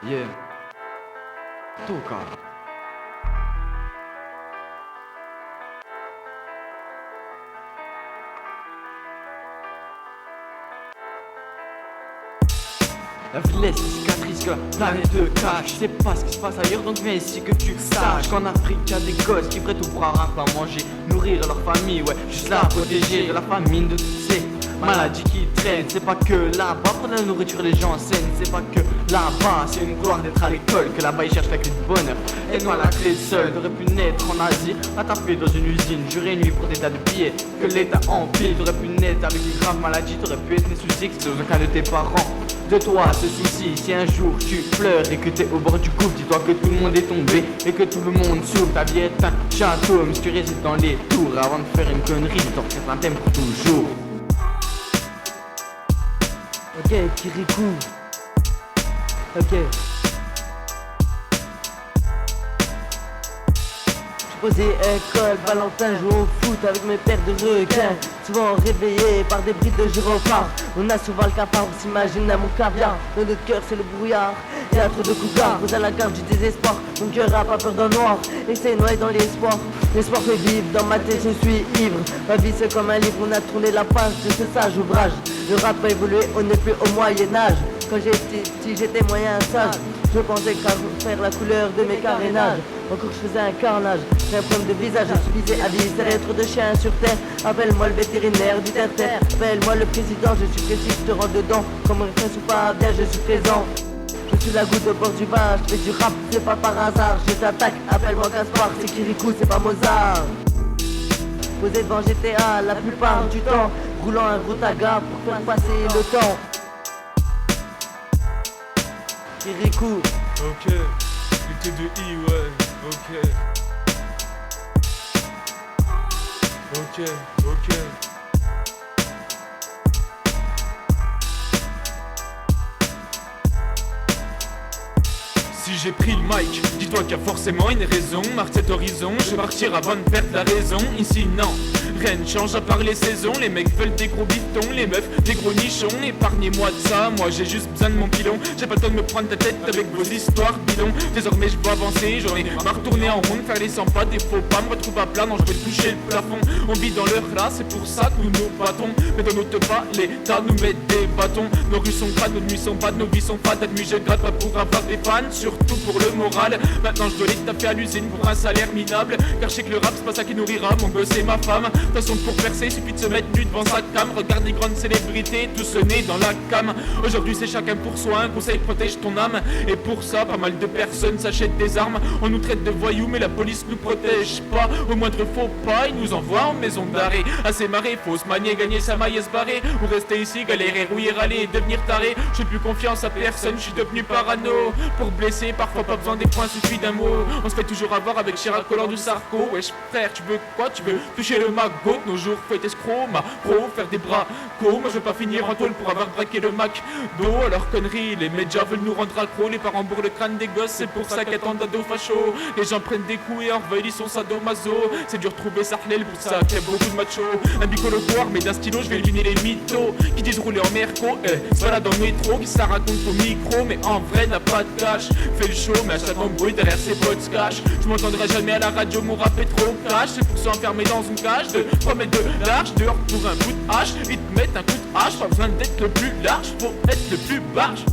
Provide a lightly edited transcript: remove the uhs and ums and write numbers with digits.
Yeah, Tuka. La vie laisse des cicatrices que la planète te cache. Je sais pas ce qui se passe ailleurs, donc viens ici que tu le saches. Qu'en Afrique y'a des gosses qui feraient tout pour avoir un peu à manger, nourrir leur famille, ouais, juste là à protéger de la famine, de toutes ces maladies qui traînent. C'est pas que là-bas pour la nourriture les gens enseignent. C'est pas que là-bas c'est une gloire d'être à l'école, que là-bas ils cherchent la clé du bonheur et toi la clé seule. T'aurais pu naître en Asie, à taper dans une usine, jurer nuit pour des tas de billets que l'État empile. T'aurais pu naître avec une grave maladie, t'aurais pu être né sous X dans aucun de tes parents. De toi ce souci, si un jour tu pleures et que t'es au bord du gouffre, dis-toi que tout le monde est tombé et que tout le monde souffre. Ta vie est un château, mais si tu résides dans les tours, avant de faire une connerie, t'en fais un thème pour toujours. Ok, Kirikou. Ok. Posé école, Valentin joue au foot avec mes paires de requins. Souvent réveillés par des brides de gyrophares. On a souvent le cafard, on s'imagine à mon caviar. Dans notre cœur c'est le brouillard, y'a trop de cougars. Vous à la garde du désespoir, mon cœur a pas peur d'un noir. Et c'est noyé dans l'espoir, l'espoir fait vivre. Dans ma tête je suis ivre, ma vie c'est comme un livre. On a tourné la page de ce sage ouvrage. Le rap a évolué, on n'est plus au Moyen-Âge. Quand j'étais petit, j'étais moyen sage. Je pensais qu'à faire la couleur de mes carénages. Encore je faisais un carnage, j'ai un problème de visage. Je suffisais à viser l'être de chien sur terre. Appelle-moi le vétérinaire du terre-terre. Appelle-moi le président, je suis précis, je te rentre dedans. Comme un prince ou pas, bien je suis présent. Je suis la goutte au bord du vin, je fais du rap, c'est pas par hasard. Je t'attaque, appelle-moi Gaspard, c'est Kirikou, c'est pas Mozart. Posé devant GTA la plupart du temps, roulant un gros taga pour faire passer le temps. Kirikou. Ok, du TDI, ouais, ok. Ok, ok. Si j'ai pris le mic, dis-toi qu'il y a forcément une raison. Marque cet horizon, je vais partir avant de perdre la raison. Ici non, rien ne change à part les saisons. Les mecs veulent des gros bitons, les meufs des gros nichons. Épargnez-moi de ça, moi j'ai juste besoin de mon pilon. J'ai pas le temps de me prendre ta tête avec vos histoires bidons. Désormais je dois avancer, j'en ai marre de tourner en rond, faire les 100 pas, des faux pas, me retrouve à plat, non je vais toucher le plafond. On vit dans leur là, c'est pour ça que nous nous battons. Mais dans notre pas, l'État nous met des bâtons. Nos rues sont crades, nos nuits sont fades, nos vies sont fades. La nuit je gratte pas pour avoir des fans, surtout pour le moral. Maintenant je dois les taper à l'usine pour un salaire minable. Car je sais que le rap c'est pas ça qui nourrira mon gosse et ma femme. De toute façon pour percer suffit de se mettre nu devant sa cam. Regarde les grandes célébrités, tous nés dans la cam. Aujourd'hui c'est chacun pour soi, un conseil protège ton âme. Et pour ça pas mal de personnes s'achètent des armes. On nous traite de voyous mais la police nous protège pas. Au moindre faux pas ils nous envoient en maison d'arrêt. Assez marré, faut se manier, gagner sa maille et se barrer. Ou rester ici, galérer, rouiller, râler et devenir taré. J'ai plus confiance à personne, je suis devenu parano. Pour blesser, parfois pas besoin des points, suffit d'un mot. On se fait toujours avoir avec Chirac Collor du Sarko. Wesh frère, tu veux quoi? Tu veux toucher le magot? Nos jours faut être escroc, ma pro, faire des bras co. Moi je veux pas finir en tôle pour avoir braqué le Mac do. Alors conneries, les médias veulent nous rendre accro. Les parents bourrent le crâne des gosses, c'est pour ça qu'attendent d'ado facho. Les gens prennent des coups et en reveillent, ils sont sadomaso. C'est dur de trouver sa hlel, pour ça qu'il y a beaucoup de machos. Un bicolotoire, mais d'un stylo, je vais éliminer les mythos qui disent rouler en merco. Voilà dans le métro, qui ça raconte au micro, mais en vrai n'a pas de cash. Fait le show, mais à chaque embrouille derrière ses potes se cache. Je m'entendrai jamais à la radio, mon rap est trop cash. C'est pour s'enfermer dans une cage de 3 mètres de large. Dehors pour un bout de hache, ils te mettent un coup de hache. Pas besoin d'être le plus large, faut être le plus barge.